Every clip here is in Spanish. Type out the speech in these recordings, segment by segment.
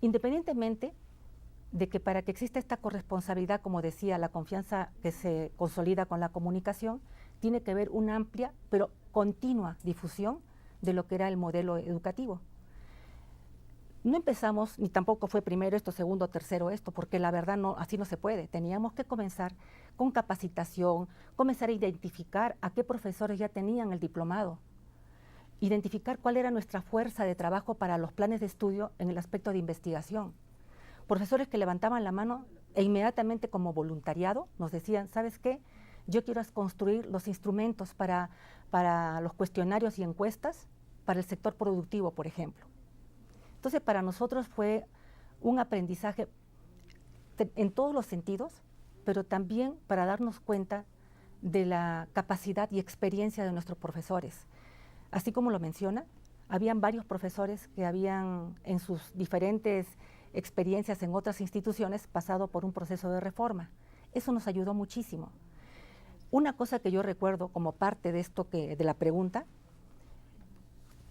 Independientemente de que para que exista esta corresponsabilidad, como decía, la confianza que se consolida con la comunicación, tiene que haber una amplia pero continua difusión de lo que era el modelo educativo. No empezamos, ni tampoco fue primero esto, segundo, tercero esto, porque la verdad no, así no se puede. Teníamos que comenzar con capacitación, comenzar a identificar a qué profesores ya tenían el diplomado, identificar cuál era nuestra fuerza de trabajo para los planes de estudio en el aspecto de investigación. Profesores que levantaban la mano e inmediatamente como voluntariado nos decían, ¿sabes qué? Yo quiero construir los instrumentos para los cuestionarios y encuestas para el sector productivo, por ejemplo. Entonces, para nosotros fue un aprendizaje en todos los sentidos, pero también para darnos cuenta de la capacidad y experiencia de nuestros profesores. Así como lo menciona, habían varios profesores que habían en sus diferentes experiencias en otras instituciones pasado por un proceso de reforma. Eso nos ayudó muchísimo. Una cosa que yo recuerdo como parte de esto de la pregunta,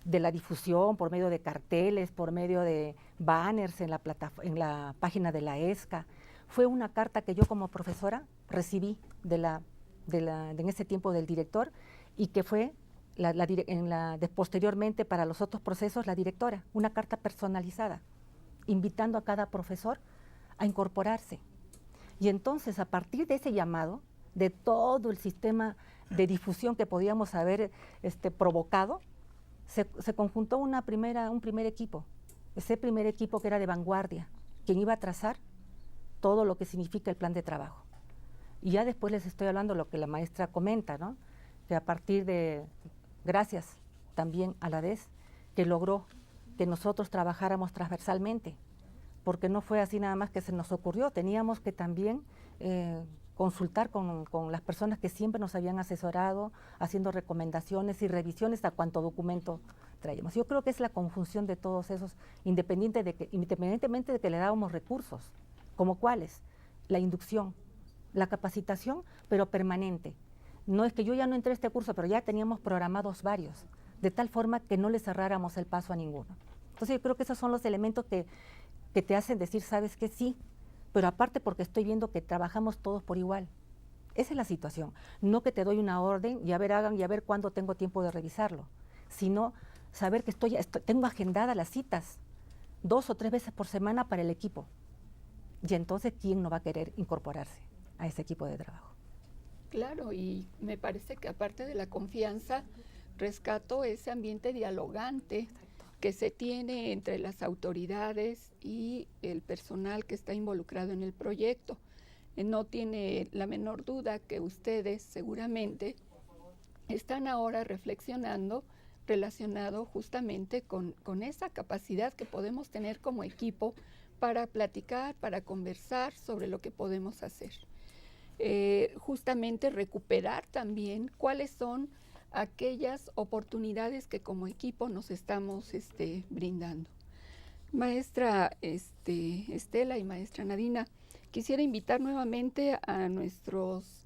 de la difusión por medio de carteles, por medio de banners en la página de la ESCA, fue una carta que yo como profesora recibí en ese tiempo del director y que fue posteriormente para los otros procesos la directora, una carta personalizada, invitando a cada profesor a incorporarse. Y entonces, a partir de ese llamado, de todo el sistema de difusión que podíamos haber provocado, se conjuntó un primer equipo, ese primer equipo que era de vanguardia, quien iba a trazar todo lo que significa el plan de trabajo. Y ya después les estoy hablando lo que la maestra comenta, ¿no? Que a partir de, gracias también a la DES, que logró que nosotros trabajáramos transversalmente, porque no fue así nada más que se nos ocurrió, teníamos que también consultar con las personas que siempre nos habían asesorado, haciendo recomendaciones y revisiones a cuánto documento traíamos. Yo creo que es la conjunción de todos esos, independientemente de que le dábamos recursos, como cuáles, la inducción, la capacitación, pero permanente. No es que yo ya no entré a este curso, pero ya teníamos programados varios, de tal forma que no le cerráramos el paso a ninguno. Entonces yo creo que esos son los elementos que te hacen decir, ¿sabes qué? Sí, pero aparte porque estoy viendo que trabajamos todos por igual. Esa es la situación. No que te doy una orden y a ver hagan y a ver cuándo tengo tiempo de revisarlo, sino saber que tengo agendadas las citas 2 o 3 veces por semana para el equipo. Y entonces, ¿quién no va a querer incorporarse a ese equipo de trabajo? Claro, y me parece que aparte de la confianza, rescato ese ambiente dialogante que se tiene entre las autoridades y el personal que está involucrado en el proyecto. No tiene la menor duda que ustedes seguramente están ahora reflexionando relacionado justamente con esa capacidad que podemos tener como equipo para platicar, para conversar sobre lo que podemos hacer. Justamente recuperar también cuáles son aquellas oportunidades que como equipo nos estamos brindando. Maestra Estela y maestra Nadina, quisiera invitar nuevamente a nuestros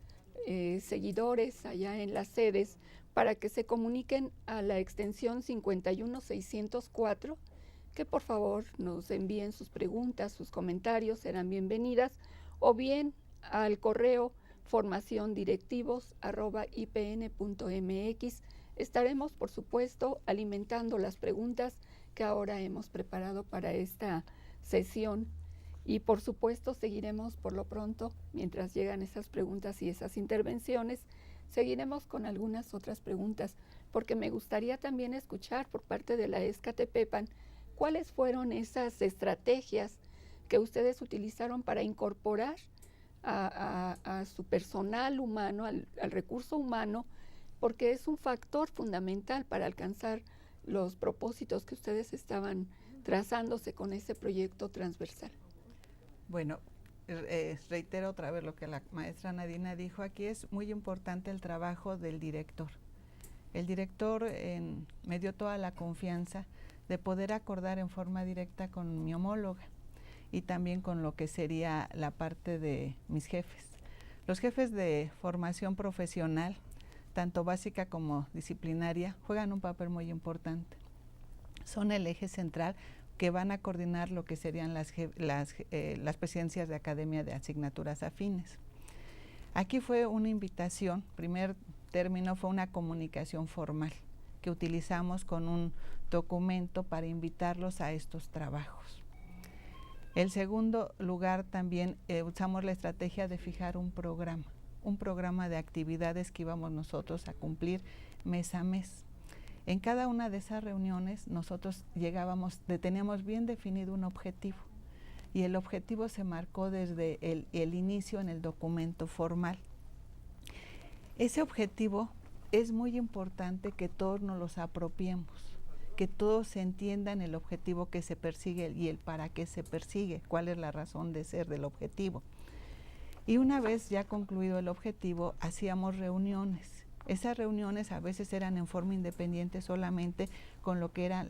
seguidores allá en las sedes para que se comuniquen a la extensión 51604, que por favor nos envíen sus preguntas, sus comentarios, serán bienvenidas, o bien al correo formaciondirectivos@ipn.mx. Estaremos, por supuesto, alimentando las preguntas que ahora hemos preparado para esta sesión. Y por supuesto seguiremos por lo pronto, mientras llegan esas preguntas y esas intervenciones, seguiremos con algunas otras preguntas, porque me gustaría también escuchar por parte de la ESCA-Tepepan cuáles fueron esas estrategias que ustedes utilizaron para incorporar a su personal humano, al recurso humano, porque es un factor fundamental para alcanzar los propósitos que ustedes estaban trazándose con ese proyecto transversal. Bueno, reitero otra vez lo que la maestra Nadina dijo, aquí es muy importante el trabajo del director. El director me dio toda la confianza de poder acordar en forma directa con mi homóloga y también con lo que sería la parte de mis jefes. Los jefes de formación profesional, tanto básica como disciplinaria, juegan un papel muy importante. Son el eje central que van a coordinar lo que serían las presidencias de academia de asignaturas afines. Aquí fue una invitación, primer término fue una comunicación formal que utilizamos con un documento para invitarlos a estos trabajos. El segundo lugar también usamos la estrategia de fijar un programa de actividades que íbamos nosotros a cumplir mes a mes. En cada una de esas reuniones nosotros teníamos bien definido un objetivo y el objetivo se marcó desde el inicio en el documento formal. Ese objetivo es muy importante que todos nos los apropiemos, que todos entiendan el objetivo que se persigue y el para qué se persigue, cuál es la razón de ser del objetivo. Y una vez ya concluido el objetivo, hacíamos reuniones. Esas reuniones a veces eran en forma independiente solamente con lo que era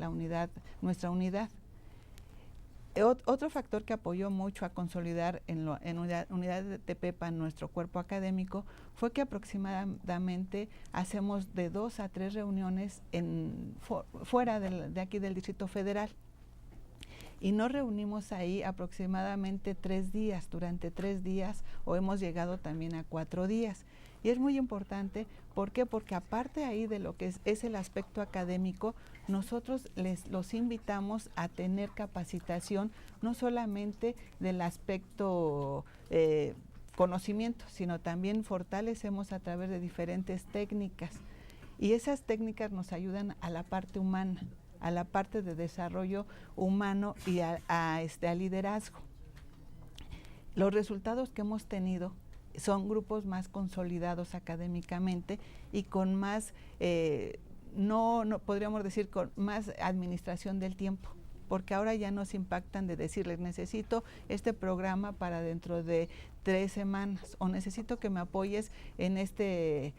nuestra unidad. Otro factor que apoyó mucho a consolidar en unidad de Tepepan nuestro cuerpo académico fue que aproximadamente hacemos de 2 a 3 reuniones fuera de aquí del Distrito Federal. Y nos reunimos ahí aproximadamente 3 días, durante 3 días, o hemos llegado también a 4 días. Y es muy importante, ¿por qué? Porque aparte ahí de lo que es el aspecto académico, nosotros los invitamos a tener capacitación, no solamente del aspecto conocimiento, sino también fortalecemos a través de diferentes técnicas. Y esas técnicas nos ayudan a la parte humana, a la parte de desarrollo humano y al liderazgo. Los resultados que hemos tenido son grupos más consolidados académicamente y con más, no podríamos decir con más administración del tiempo, porque ahora ya nos impactan de decirles necesito este programa para dentro de 3 semanas o necesito que me apoyes en este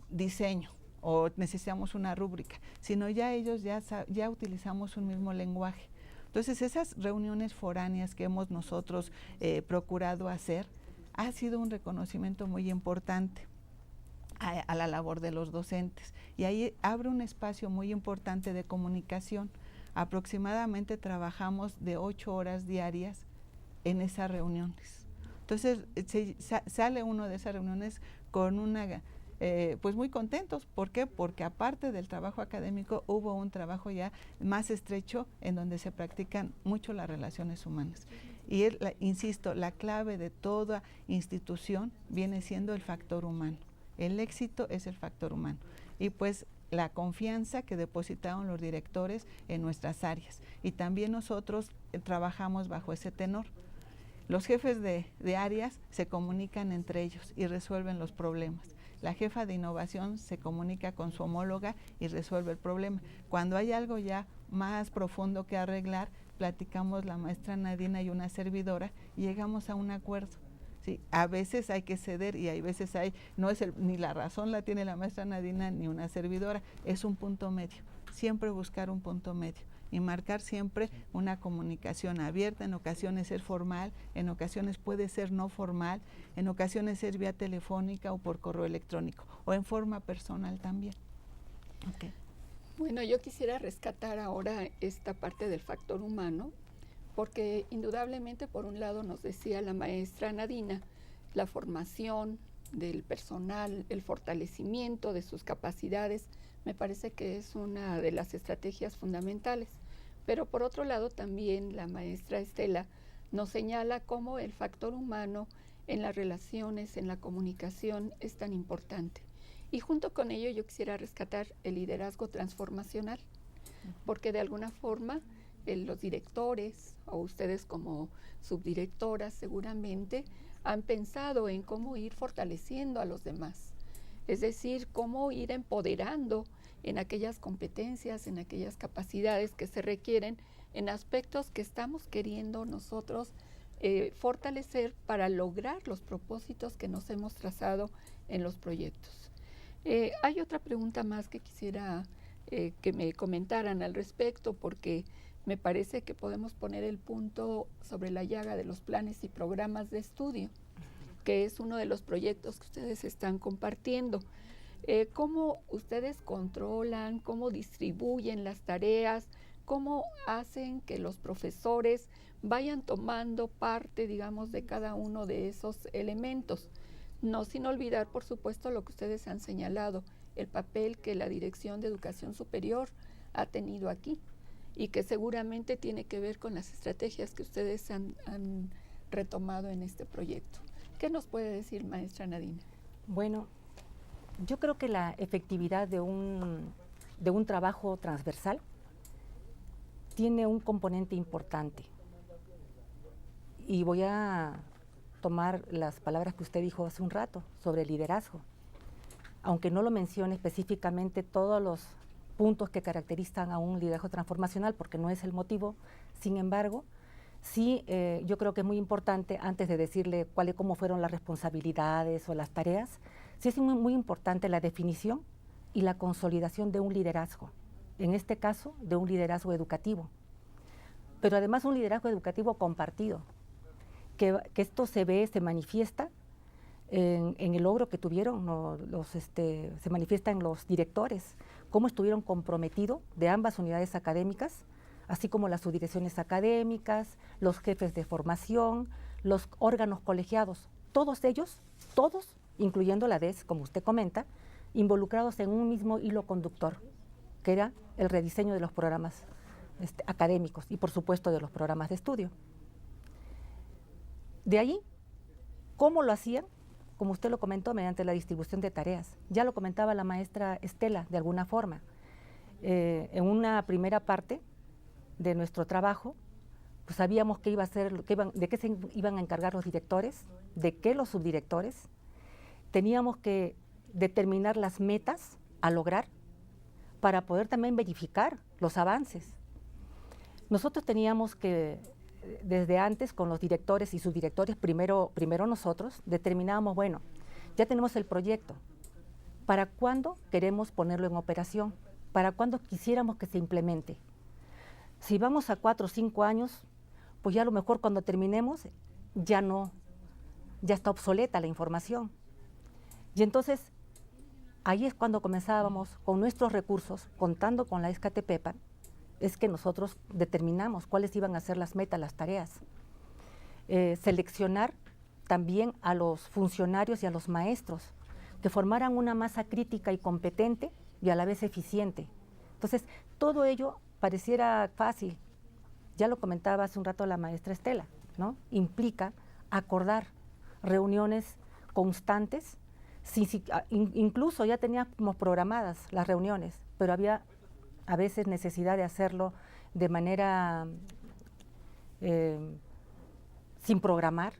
diseño o necesitamos una rúbrica, sino ya ellos ya utilizamos un mismo lenguaje. Entonces esas reuniones foráneas que hemos nosotros procurado hacer ha sido un reconocimiento muy importante a la labor de los docentes y ahí abre un espacio muy importante de comunicación. Aproximadamente trabajamos de 8 horas diarias en esas reuniones. Entonces sale uno de esas reuniones con pues muy contentos. ¿Por qué? Porque aparte del trabajo académico hubo un trabajo ya más estrecho en donde se practican mucho las relaciones humanas. Y insisto, la clave de toda institución viene siendo el factor humano. El éxito es el factor humano. Y pues la confianza que depositaron los directores en nuestras áreas. Y también nosotros trabajamos bajo ese tenor. Los jefes de áreas se comunican entre ellos y resuelven los problemas. La jefa de innovación se comunica con su homóloga y resuelve el problema. Cuando hay algo ya más profundo que arreglar, platicamos la maestra Nadina y una servidora y llegamos a un acuerdo. Sí, a veces hay que ceder y hay veces ni la razón la tiene la maestra Nadina ni una servidora, es un punto medio. Siempre buscar un punto medio y marcar siempre una comunicación abierta, en ocasiones ser formal, en ocasiones puede ser no formal, en ocasiones ser vía telefónica o por correo electrónico o en forma personal también. Okay. Bueno, yo quisiera rescatar ahora esta parte del factor humano, porque indudablemente por un lado nos decía la maestra Nadina, la formación del personal, el fortalecimiento de sus capacidades, me parece que es una de las estrategias fundamentales. Pero por otro lado también la maestra Estela nos señala cómo el factor humano en las relaciones, en la comunicación es tan importante. Y junto con ello yo quisiera rescatar el liderazgo transformacional, porque de alguna forma los directores o ustedes como subdirectoras seguramente han pensado en cómo ir fortaleciendo a los demás. Es decir, cómo ir empoderando en aquellas competencias, en aquellas capacidades que se requieren, en aspectos que estamos queriendo nosotros fortalecer para lograr los propósitos que nos hemos trazado en los proyectos. Hay otra pregunta más que quisiera que me comentaran al respecto, porque me parece que podemos poner el punto sobre la llaga de los planes y programas de estudio, que es uno de los proyectos que ustedes están compartiendo. ¿Cómo ustedes controlan, cómo distribuyen las tareas? ¿cómo hacen que los profesores vayan tomando parte, digamos, de cada uno de esos elementos? No sin olvidar, por supuesto, lo que ustedes han señalado, el papel que la Dirección de Educación Superior ha tenido aquí y que seguramente tiene que ver con las estrategias que ustedes han retomado en este proyecto. ¿Qué nos puede decir, maestra Nadine? Bueno, yo creo que la efectividad de un trabajo transversal tiene un componente importante. Y voy a tomar las palabras que usted dijo hace un rato sobre el liderazgo. Aunque no lo mencione específicamente todos los puntos que caracterizan a un liderazgo transformacional, porque no es el motivo, sin embargo, sí, yo creo que es muy importante, antes de decirle cómo fueron las responsabilidades o las tareas, sí es muy importante la definición y la consolidación de un liderazgo, en este caso de un liderazgo educativo, pero además un liderazgo educativo compartido, que esto se manifiesta en el logro que tuvieron, se manifiesta en los directores, cómo estuvieron comprometidos de ambas unidades académicas, así como las subdirecciones académicas, los jefes de formación, los órganos colegiados, todos ellos, todos, incluyendo la DES, como usted comenta, involucrados en un mismo hilo conductor, que era el rediseño de los programas académicos y, por supuesto, de los programas de estudio. De ahí, ¿cómo lo hacían? Como usted lo comentó, mediante la distribución de tareas. Ya lo comentaba la maestra Estela, de alguna forma. En una primera parte de nuestro trabajo, pues sabíamos qué iba a ser, de qué se iban a encargar los directores, de qué los subdirectores. Teníamos que determinar las metas a lograr para poder también verificar los avances. Nosotros teníamos que, desde antes, con los directores y subdirectores, primero nosotros, determinábamos, bueno, ya tenemos el proyecto, ¿para cuándo queremos ponerlo en operación? ¿Para cuándo quisiéramos que se implemente? Si vamos a 4 o 5 años, pues ya a lo mejor cuando terminemos, ya está obsoleta la información. Y entonces, ahí es cuando comenzábamos con nuestros recursos, contando con la Escatepepa, es que nosotros determinamos cuáles iban a ser las metas, las tareas. Seleccionar también a los funcionarios y a los maestros, que formaran una masa crítica y competente y a la vez eficiente. Entonces, todo ello pareciera fácil, ya lo comentaba hace un rato la maestra Estela, ¿no? Implica acordar reuniones constantes, incluso ya teníamos programadas las reuniones, pero había a veces necesidad de hacerlo de manera sin programar,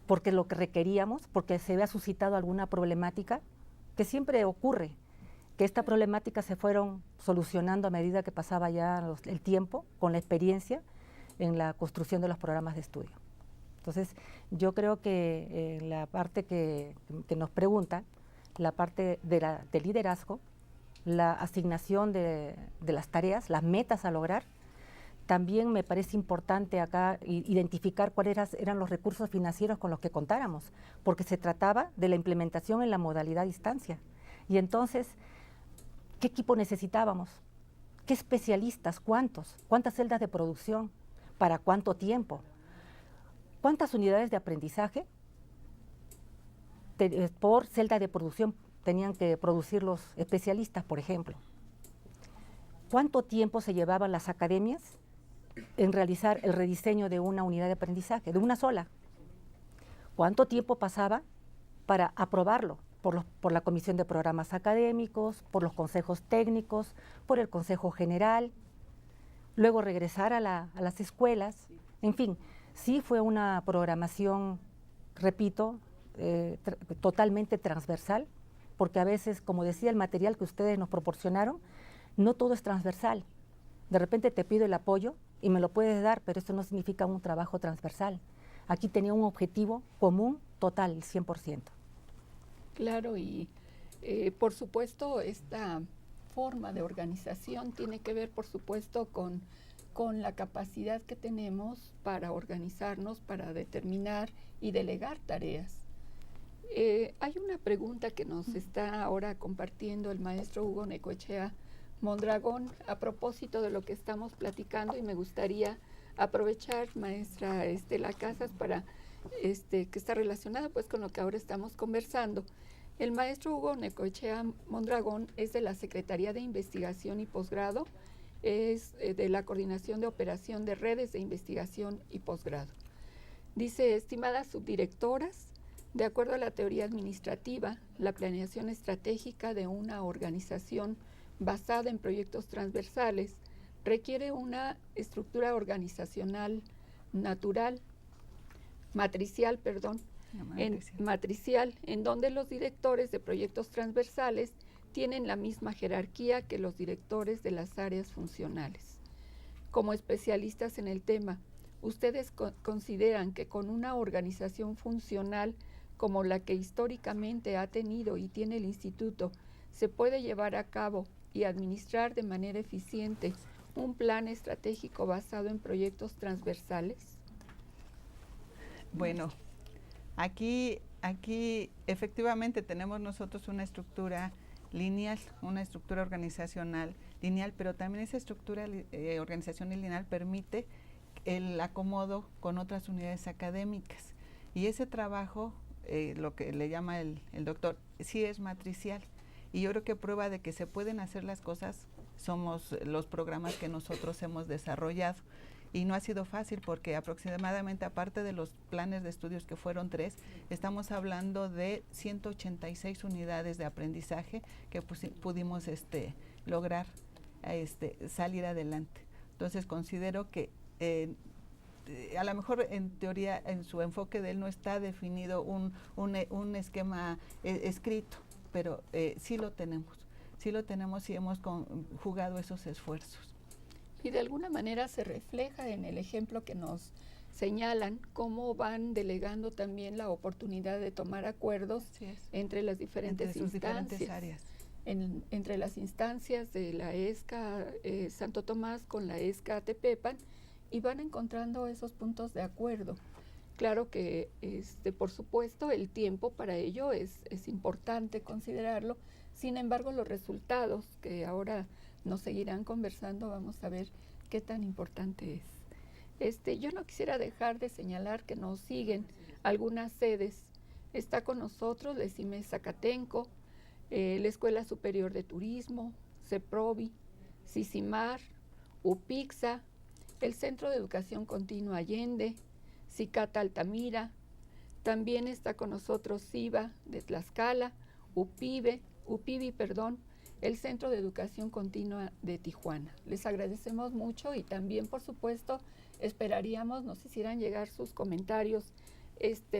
porque lo que requeríamos, porque se había suscitado alguna problemática, que siempre ocurre, que esta problemática se fueron solucionando a medida que pasaba ya el tiempo, con la experiencia en la construcción de los programas de estudio. Entonces, yo creo que la parte que nos pregunta, la parte del liderazgo, la asignación de las tareas, las metas a lograr, también me parece importante acá identificar cuáles eran los recursos financieros con los que contáramos, porque se trataba de la implementación en la modalidad a distancia. Y entonces, ¿qué equipo necesitábamos? ¿Qué especialistas? ¿Cuántos? ¿Cuántas celdas de producción? ¿Para cuánto tiempo? ¿Cuántas unidades de aprendizaje por celda de producción tenían que producir los especialistas, por ejemplo? ¿Cuánto tiempo se llevaban las academias en realizar el rediseño de una unidad de aprendizaje, de una sola? ¿Cuánto tiempo pasaba para aprobarlo por la Comisión de Programas Académicos, por los consejos técnicos, por el Consejo General, luego regresar a las escuelas? En fin, sí fue una programación, repito, totalmente transversal, porque a veces, como decía el material que ustedes nos proporcionaron, no todo es transversal. De repente te pido el apoyo y me lo puedes dar, pero eso no significa un trabajo transversal. Aquí tenía un objetivo común, total, el 100%. Claro, y por supuesto esta forma de organización tiene que ver, por supuesto, con la capacidad que tenemos para organizarnos, para determinar y delegar tareas. Hay una pregunta que nos está ahora compartiendo el maestro Hugo Necoechea Mondragón, a propósito de lo que estamos platicando, y me gustaría aprovechar, maestra Estela Casas, para que está relacionada pues con lo que ahora estamos conversando. El maestro Hugo Necochea Mondragón es de la Secretaría de Investigación y Posgrado, es de la Coordinación de Operación de Redes de Investigación y Posgrado. Dice: estimadas subdirectoras, de acuerdo a la teoría administrativa, la planeación estratégica de una organización basada en proyectos transversales requiere una estructura organizacional matricial, en donde los directores de proyectos transversales tienen la misma jerarquía que los directores de las áreas funcionales. Como especialistas en el tema, ¿ustedes consideran que con una organización funcional como la que históricamente ha tenido y tiene el instituto, se puede llevar a cabo y administrar de manera eficiente un plan estratégico basado en proyectos transversales? Bueno, aquí efectivamente tenemos nosotros una estructura lineal, una estructura organizacional lineal, pero también esa estructura organizacional lineal permite el acomodo con otras unidades académicas. Y ese trabajo, lo que le llama el doctor, sí es matricial. Y yo creo que prueba de que se pueden hacer las cosas somos los programas que nosotros hemos desarrollado. Y no ha sido fácil porque aproximadamente, aparte de los planes de estudios que fueron 3, estamos hablando de 186 unidades de aprendizaje que pudimos lograr salir adelante. Entonces considero que a lo mejor en teoría, en su enfoque de él no está definido un esquema escrito, pero sí lo tenemos y hemos jugado esos esfuerzos. Y de alguna manera se refleja en el ejemplo que nos señalan, cómo van delegando también la oportunidad de tomar acuerdos entre las diferentes diferentes áreas. Entre las instancias de la ESCA Santo Tomás con la ESCA Tepepan, y van encontrando esos puntos de acuerdo. Claro que, por supuesto, el tiempo para ello es importante considerarlo. Sin embargo, los resultados que ahora nos seguirán conversando, vamos a ver qué tan importante es. Yo no quisiera dejar de señalar que nos siguen algunas sedes. Está con nosotros la ESIME Zacatenco, la Escuela Superior de Turismo, CEPROVI, CICIMAR, UPIXA, el Centro de Educación Continua Allende, CICATA Altamira. También está con nosotros CIVA de Tlaxcala, UPIBI, el Centro de Educación Continua de Tijuana. Les agradecemos mucho y también, por supuesto, esperaríamos nos hicieran llegar sus comentarios,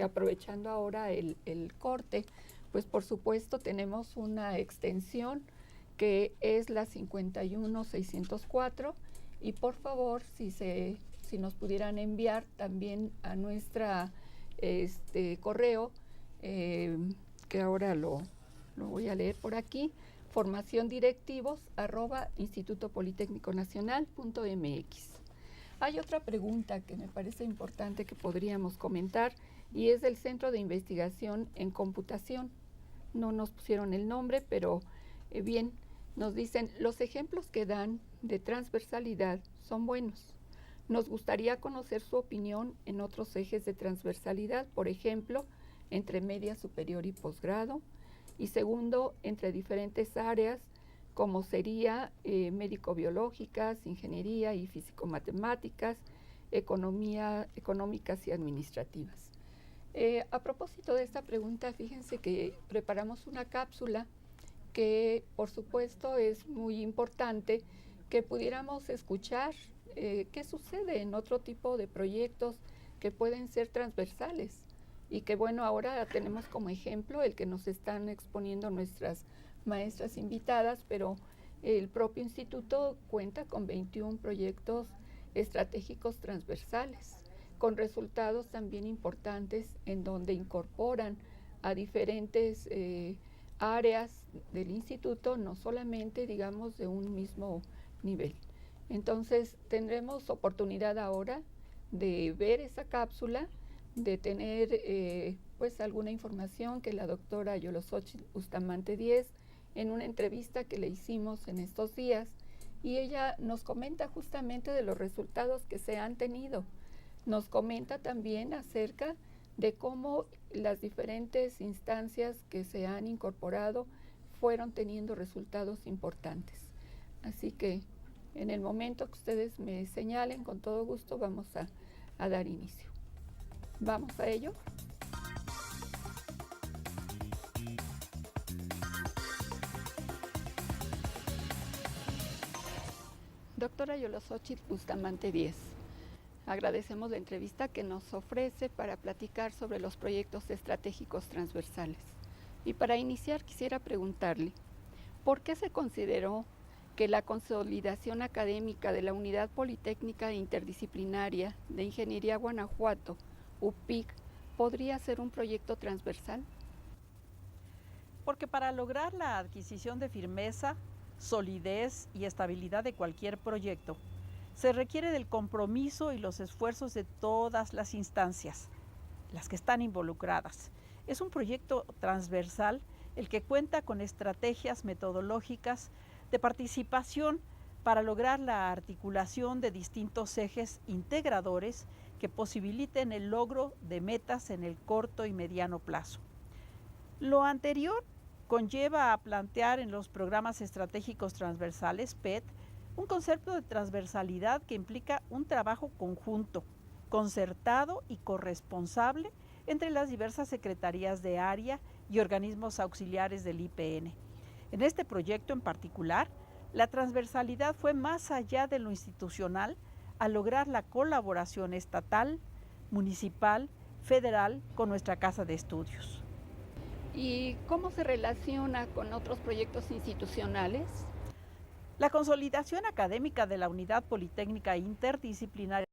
aprovechando ahora el corte. Pues por supuesto tenemos una extensión que es la 51604, y por favor si nos pudieran enviar también a nuestra correo, que ahora lo voy a leer por aquí, formaciondirectivos@institutopolitecniconacional.mx. Hay otra pregunta que me parece importante que podríamos comentar, y es del Centro de Investigación en Computación. No nos pusieron el nombre, pero bien, nos dicen: los ejemplos que dan de transversalidad son buenos. Nos gustaría conocer su opinión en otros ejes de transversalidad, por ejemplo, entre media superior y posgrado, y segundo, entre diferentes áreas, como sería médico-biológicas, ingeniería y físico-matemáticas, económicas y administrativas. A propósito de esta pregunta, fíjense que preparamos una cápsula que, por supuesto, es muy importante que pudiéramos escuchar qué sucede en otro tipo de proyectos que pueden ser transversales, y que bueno, ahora tenemos como ejemplo el que nos están exponiendo nuestras maestras invitadas, pero el propio instituto cuenta con 21 proyectos estratégicos transversales, con resultados también importantes, en donde incorporan a diferentes áreas del instituto, no solamente, digamos, de un mismo nivel. Entonces, tendremos oportunidad ahora de ver esa cápsula, de tener pues alguna información que la doctora Yolosóchitl Bustamante Díez en una entrevista que le hicimos en estos días, y ella nos comenta justamente de los resultados que se han tenido. Nos comenta también acerca de cómo las diferentes instancias que se han incorporado fueron teniendo resultados importantes. Así que en el momento que ustedes me señalen, con todo gusto vamos a dar inicio. ¿Vamos a ello? Doctora Yolosóchitl Bustamante Díez, agradecemos la entrevista que nos ofrece para platicar sobre los proyectos estratégicos transversales. Y para iniciar quisiera preguntarle, ¿por qué se consideró que la consolidación académica de la Unidad Politécnica Interdisciplinaria de Ingeniería Guanajuato, UPIC, podría ser un proyecto transversal? Porque para lograr la adquisición de firmeza, solidez y estabilidad de cualquier proyecto, se requiere del compromiso y los esfuerzos de todas las instancias, las que están involucradas. Es un proyecto transversal el que cuenta con estrategias metodológicas de participación para lograr la articulación de distintos ejes integradores que posibiliten el logro de metas en el corto y mediano plazo. Lo anterior conlleva a plantear en los programas estratégicos transversales, PET, un concepto de transversalidad que implica un trabajo conjunto, concertado y corresponsable entre las diversas secretarías de área y organismos auxiliares del IPN. En este proyecto en particular, la transversalidad fue más allá de lo institucional al lograr la colaboración estatal, municipal, federal con nuestra Casa de Estudios. ¿Y cómo se relaciona con otros proyectos institucionales? La consolidación académica de la Unidad Politécnica Interdisciplinaria